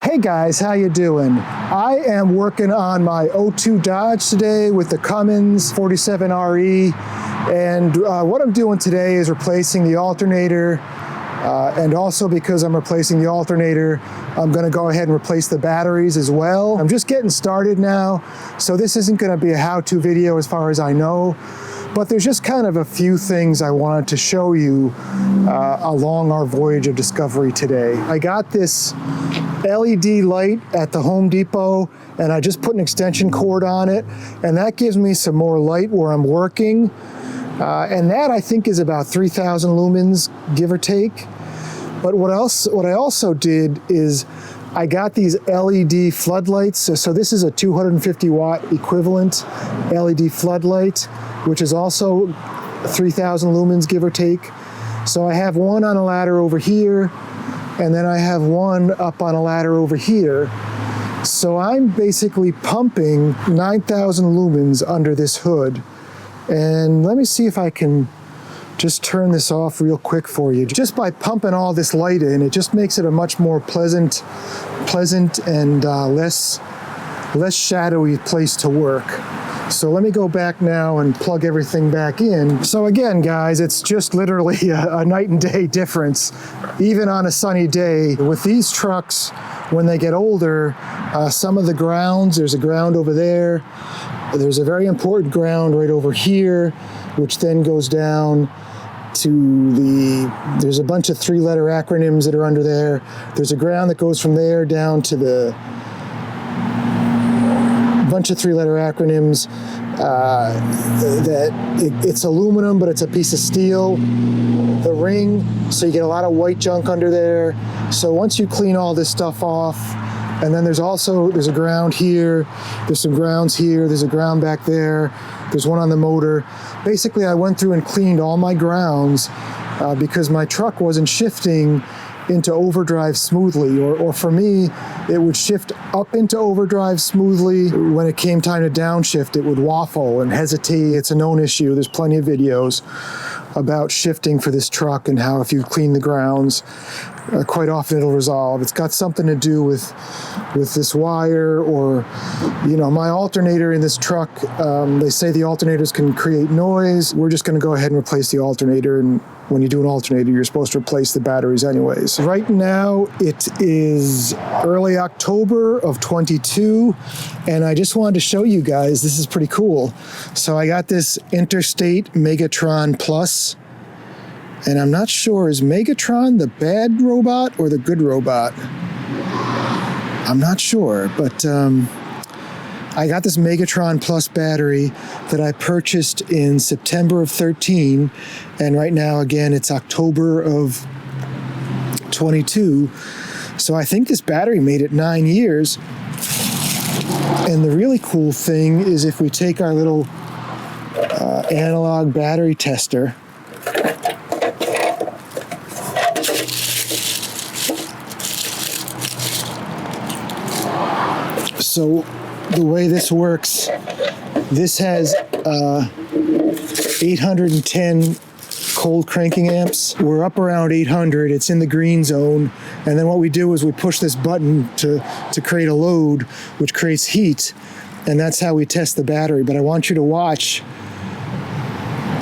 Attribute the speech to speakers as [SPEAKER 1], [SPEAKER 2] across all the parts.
[SPEAKER 1] Hey guys, how you doing? I am working on my 02 Dodge today with the Cummins 47RE, and what I'm doing today is replacing the alternator, and also because I'm replacing the alternator, I'm going to go ahead and replace the batteries as well. I'm just getting started now, so this isn't going to be a how-to video as far as I know, but there's just kind of a few things I wanted to show you along our voyage of discovery today. I got this LED light at the Home Depot, and I just put an extension cord on it, and that gives me some more light where I'm working. And that I think is about 3,000 lumens, give or take. But what I also did is I got these LED floodlights. So this is a 250 watt equivalent LED floodlight, which is also 3,000 lumens, give or take. So I have one on a ladder over here, and then I have one up on a ladder over here. So I'm basically pumping 9,000 lumens under this hood. And let me see if I can just turn this off real quick for you. Just by pumping all this light in, it just makes it a much more pleasant and less shadowy place to work. So let me go back now and plug everything back in. So again, guys, it's just literally a night and day difference, even on a sunny day. With these trucks, when they get older, some of the grounds, there's a ground over there, there's a very important ground right over here, which then goes down to there's a bunch of three-letter acronyms that are under there. There's a ground that goes from there down to the bunch of three-letter acronyms it's aluminum, but it's a piece of steel. The ring, so you get a lot of white junk under there. So once you clean all this stuff off, and then there's a ground here, there's some grounds here, there's a ground back there, there's one on the motor. Basically, I went through and cleaned all my grounds because my truck wasn't shifting into overdrive smoothly, or for me, it would shift up into overdrive smoothly. When it came time to downshift, it would waffle and hesitate. It's a known issue. There's plenty of videos about shifting for this truck and how if you clean the grounds, quite often it'll resolve. It's got something to do with this wire, or, you know, my alternator in this truck, they say the alternators can create noise. We're just gonna go ahead and replace the alternator, and when you do an alternator, you're supposed to replace the batteries anyways. Right now, it is early October of 22, and I just wanted to show you guys, this is pretty cool. So I got this Interstate Megatron Plus, and I'm not sure, is Megatron the bad robot or the good robot? I'm not sure, but I got this Megatron Plus battery that I purchased in September of 13, and right now, again, it's October of 22. So I think this battery made it 9 years. And the really cool thing is if we take our little analog battery tester, so the way this works, this has 810 cold cranking amps. We're up around 800, it's in the green zone. And then what we do is we push this button to create a load, which creates heat. And that's how we test the battery. But I want you to watch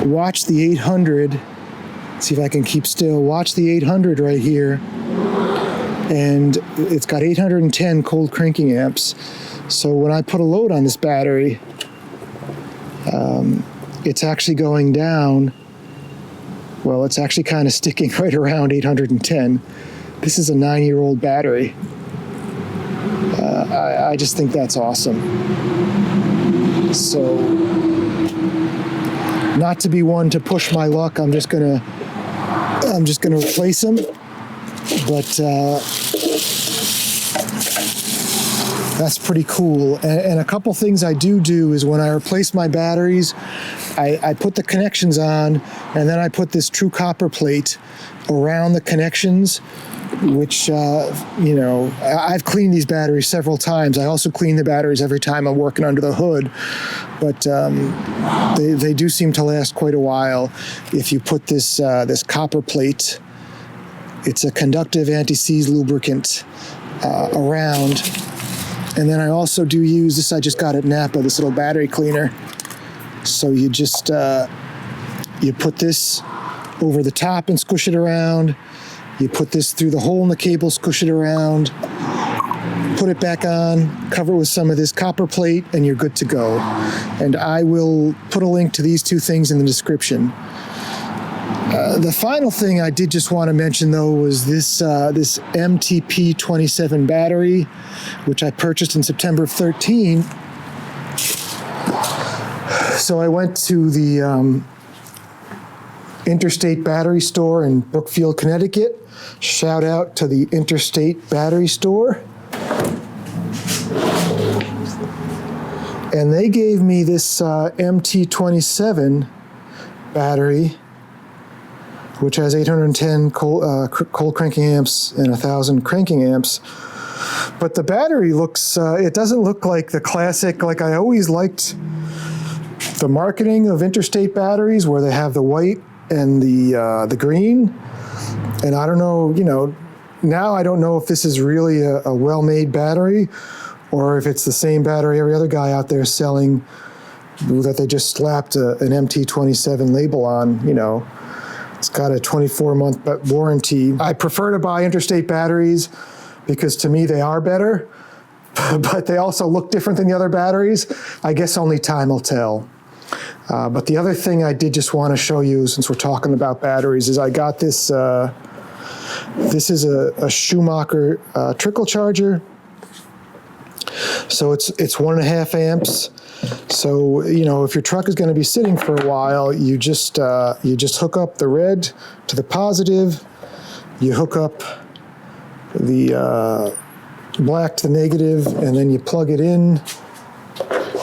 [SPEAKER 1] the 800. See if I can keep still. Watch the 800 right here. And it's got 810 cold cranking amps. So when I put a load on this battery, it's actually going down. Well, it's actually kind of sticking right around 810. This is a 9-year-old battery. I just think that's awesome. So, not to be one to push my luck, I'm just gonna replace them. But that's pretty cool. And a couple things I do is when I replace my batteries, I put the connections on, and then I put this true copper plate around the connections, which, you know, I've cleaned these batteries several times. I also clean the batteries every time I'm working under the hood, but they do seem to last quite a while if you put this copper plate. It's a conductive anti-seize lubricant around. And then I also do use this, I just got at Napa, this little battery cleaner. So you just, you put this over the top and squish it around. You put this through the hole in the cable, squish it around, put it back on, cover it with some of this copper plate, and you're good to go. And I will put a link to these two things in the description. The final thing I did just want to mention, though, was this MTP27 battery, which I purchased in September of 13. So I went to the Interstate Battery Store in Brookfield, Connecticut. Shout out to the Interstate Battery Store. And they gave me this MT27 battery, which has 810 cold cranking amps and 1,000 cranking amps. But the battery looks, it doesn't look like the classic, like I always liked the marketing of Interstate batteries where they have the white and the green. And I don't know, you know, now I don't know if this is really a well-made battery or if it's the same battery every other guy out there selling that they just slapped an MT27 label on, you know. It's got a 24-month warranty. I prefer to buy Interstate batteries because to me they are better, but they also look different than the other batteries. I guess only time will tell. But the other thing I did just want to show you, since we're talking about batteries, is I got this, this is a Schumacher trickle charger. So it's 1.5 amps. So, you know, if your truck is going to be sitting for a while, you just hook up the red to the positive, you hook up the black to the negative, and then you plug it in.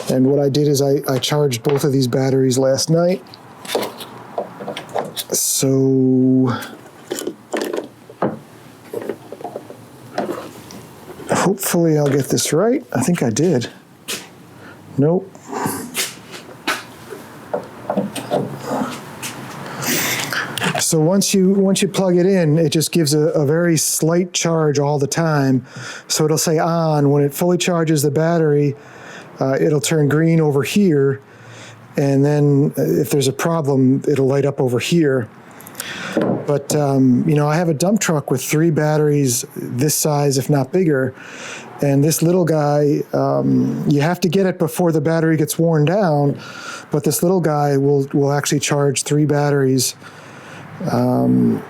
[SPEAKER 1] And what I did is I charged both of these batteries last night. So hopefully I'll get this right. I think I did. Nope. So once you plug it in, it just gives a very slight charge all the time. So it'll say on. When it fully charges the battery, it'll turn green over here. And then if there's a problem, it'll light up over here. But, you know, I have a dump truck with 3 batteries this size, if not bigger. And this little guy, you have to get it before the battery gets worn down, but this little guy will actually charge 3 batteries, you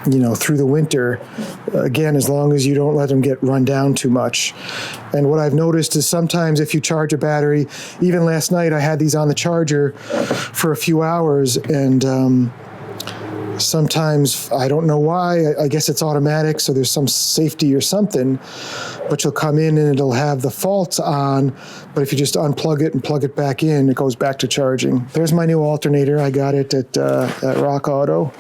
[SPEAKER 1] know, through the winter. Again, as long as you don't let them get run down too much. And what I've noticed is sometimes if you charge a battery, even last night I had these on the charger for a few hours, and sometimes, I don't know why, I guess it's automatic, so there's some safety or something, but you'll come in and it'll have the faults on, but if you just unplug it and plug it back in, it goes back to charging. There's my new alternator. I got it at Rock Auto.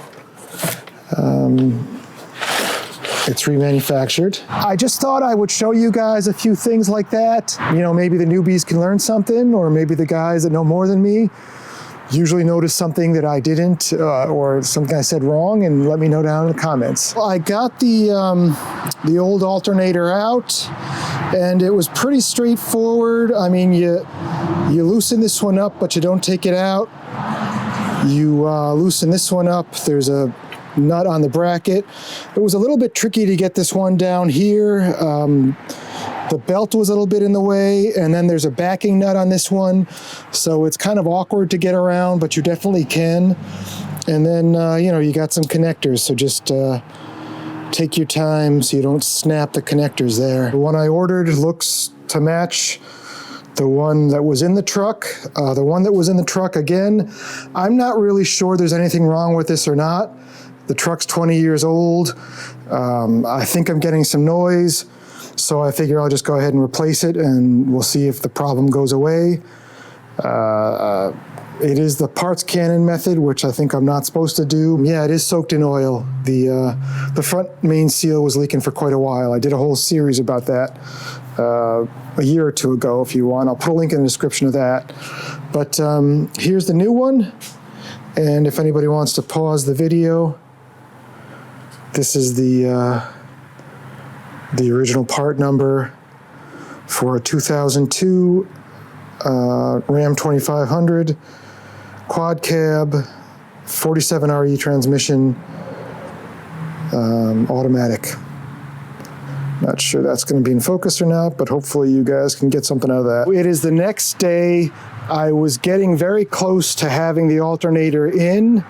[SPEAKER 1] It's remanufactured. I just thought I would show you guys a few things like that. You know, maybe the newbies can learn something, or maybe the guys that know more than me usually notice something that I didn't, or something I said wrong, and let me know down in the comments. Well, I got the old alternator out, and it was pretty straightforward. I mean, you loosen this one up, but you don't take it out. You loosen this one up. There's a nut on the bracket. It was a little bit tricky to get this one down here. The belt was a little bit in the way, and then there's a backing nut on this one, so it's kind of awkward to get around, but you definitely can. And then, you know, you got some connectors, so just take your time so you don't snap the connectors there. The one I ordered looks to match the one that was in the truck. The one that was in the truck, again, I'm not really sure there's anything wrong with this or not. The truck's 20 years old. I think I'm getting some noise. So I figure I'll just go ahead and replace it, and we'll see if the problem goes away. It is the parts cannon method, which I think I'm not supposed to do. Yeah, it is soaked in oil. The front main seal was leaking for quite a while. I did a whole series about that a year or two ago, if you want. I'll put a link in the description of that. But here's the new one. And if anybody wants to pause the video, this is the the original part number for a 2002 Ram 2500 quad cab 47RE transmission, automatic. Not sure that's going to be in focus or not, but hopefully you guys can get something out of that. It is the next day. I was getting very close to having the alternator in,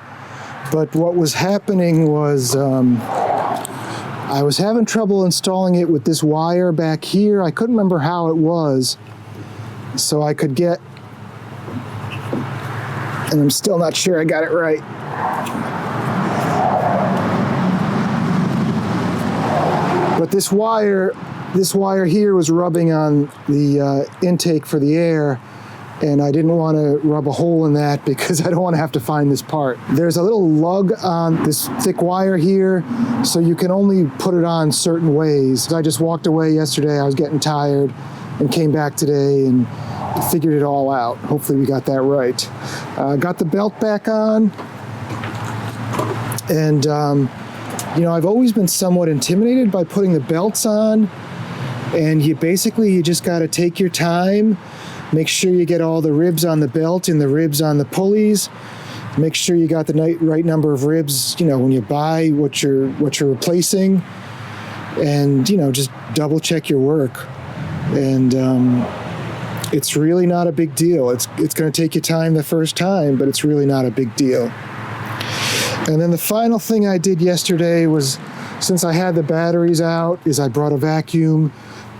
[SPEAKER 1] but what was happening was I was having trouble installing it with this wire back here. I couldn't remember how it was, so I could get, and I'm still not sure I got it right. But this wire here was rubbing on the intake for the air, and I didn't want to rub a hole in that because I don't want to have to find this part. There's a little lug on this thick wire here, so you can only put it on certain ways. I just walked away yesterday, I was getting tired, and came back today and figured it all out. Hopefully we got that right. Got the belt back on, and you know, I've always been somewhat intimidated by putting the belts on, and you just got to take your time, make sure you get all the ribs on the belt and the ribs on the pulleys, make sure you got the right number of ribs, you know, when you buy what you're replacing, and, you know, just double check your work. And it's really not a big deal. It's going to take you time the first time, but it's really not a big deal. And then the final thing I did yesterday was, since I had the batteries out, is I brought a vacuum.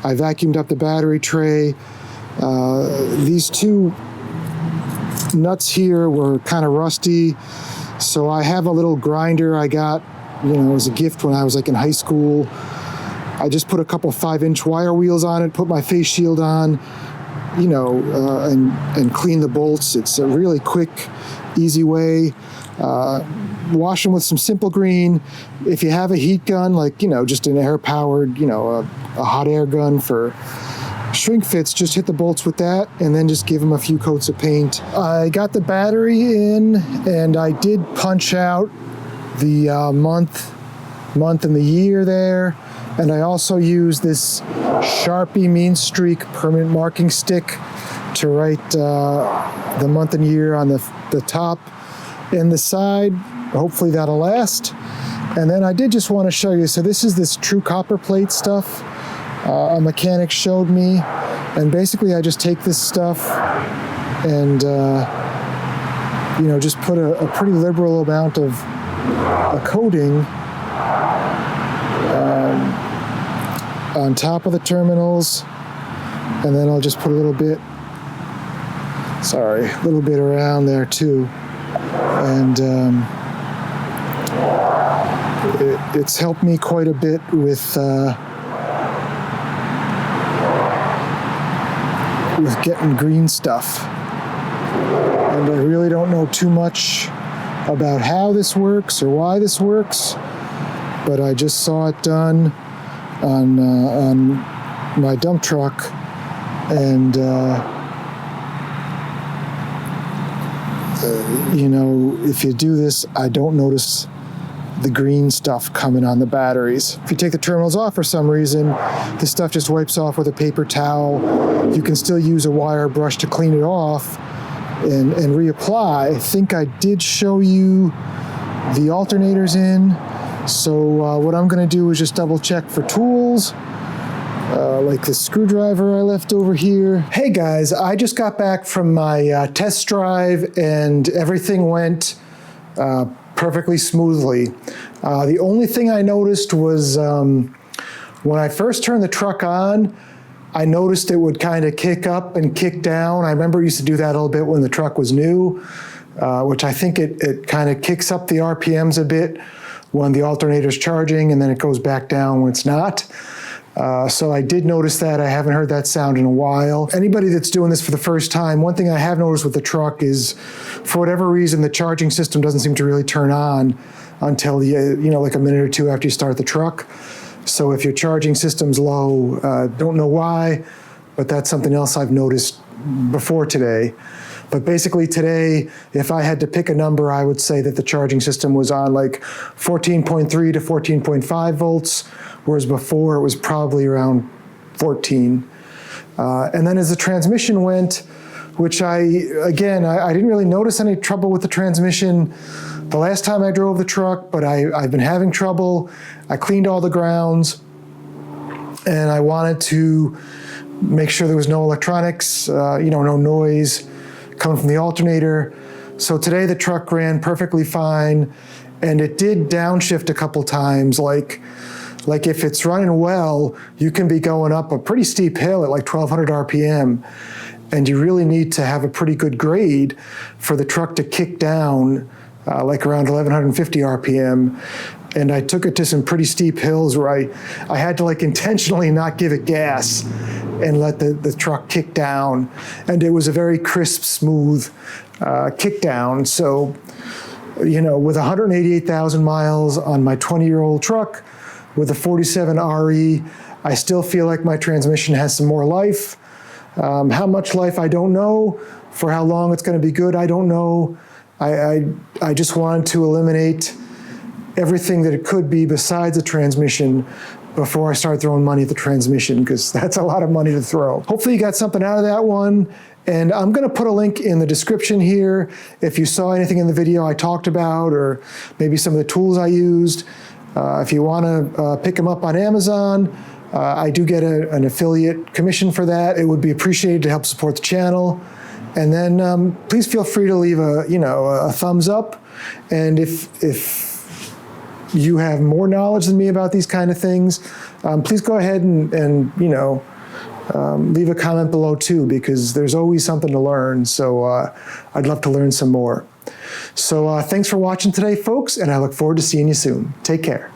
[SPEAKER 1] I vacuumed up the battery tray. These two nuts here were kind of rusty, so I have a little grinder I got, you know, as a gift when I was like in high school. I just put a couple 5-inch wire wheels on it, put my face shield on, you know, and clean the bolts. It's a really quick, easy way. Wash them with some Simple Green. If you have a heat gun, like, you know, just an air-powered, you know, a hot air gun for shrink fits, just hit the bolts with that and then just give them a few coats of paint. I got the battery in, and I did punch out the month and the year there, and I also used this Sharpie Mean Streak permanent marking stick to write the month and year on the top and the side. Hopefully that'll last. And then I did just want to show you, so this is this true copper plate stuff a mechanic showed me, and basically I just take this stuff and you know, just put a pretty liberal amount of a coating on top of the terminals, and then I'll just put a little bit around there too. And it's helped me quite a bit with getting green stuff. And I really don't know too much about how this works or why this works, but I just saw it done on my dump truck, and you know, if you do this, I don't notice the green stuff coming on the batteries. If you take the terminals off for some reason, this stuff just wipes off with a paper towel. You can still use a wire brush to clean it off and reapply. I think I did show you the alternators in, so what I'm going to do is just double check for tools, like the screwdriver I left over here. Hey guys, I just got back from my test drive, and everything went perfectly smoothly. The only thing I noticed was when I first turned the truck on, I noticed it would kind of kick up and kick down. I remember it used to do that a little bit when the truck was new, which I think it kind of kicks up the RPMs a bit when the alternator's charging, and then it goes back down when it's not. So I did notice that. I haven't heard that sound in a while. Anybody that's doing this for the first time, one thing I have noticed with the truck is, for whatever reason, the charging system doesn't seem to really turn on until you know, like a minute or two after you start the truck. So if your charging system's low, don't know why, but that's something else I've noticed before today. But basically today, if I had to pick a number, I would say that the charging system was on like 14.3 to 14.5 volts, whereas before it was probably around 14. And then as the transmission went, which I didn't really notice any trouble with the transmission the last time I drove the truck, but I've been having trouble. I cleaned all the grounds, and I wanted to make sure there was no electronics, no noise coming from the alternator. So today the truck ran perfectly fine, and it did downshift a couple times. Like if it's running well, you can be going up a pretty steep hill at like 1200 RPM, and you really need to have a pretty good grade for the truck to kick down like around 1150 RPM. And I took it to some pretty steep hills where I had to like intentionally not give it gas and let the truck kick down. And it was a very crisp, smooth kick down. So, with 188,000 miles on my 20-year-old truck with a 47 RE, I still feel like my transmission has some more life. How much life, I don't know. For how long it's going to be good, I don't know. I just wanted to eliminate everything that it could be besides the transmission before I start throwing money at the transmission, because that's a lot of money to throw. Hopefully you got something out of that one. And I'm going to put a link in the description here if you saw anything in the video I talked about, or maybe some of the tools I used. If you want to pick them up on Amazon, I do get an affiliate commission for that. It would be appreciated to help support the channel. And then please feel free to leave a thumbs up. And if you have more knowledge than me about these kind of things, please go ahead and leave a comment below too, because there's always something to learn. So I'd love to learn some more. So thanks for watching today, folks, and I look forward to seeing you soon. Take care.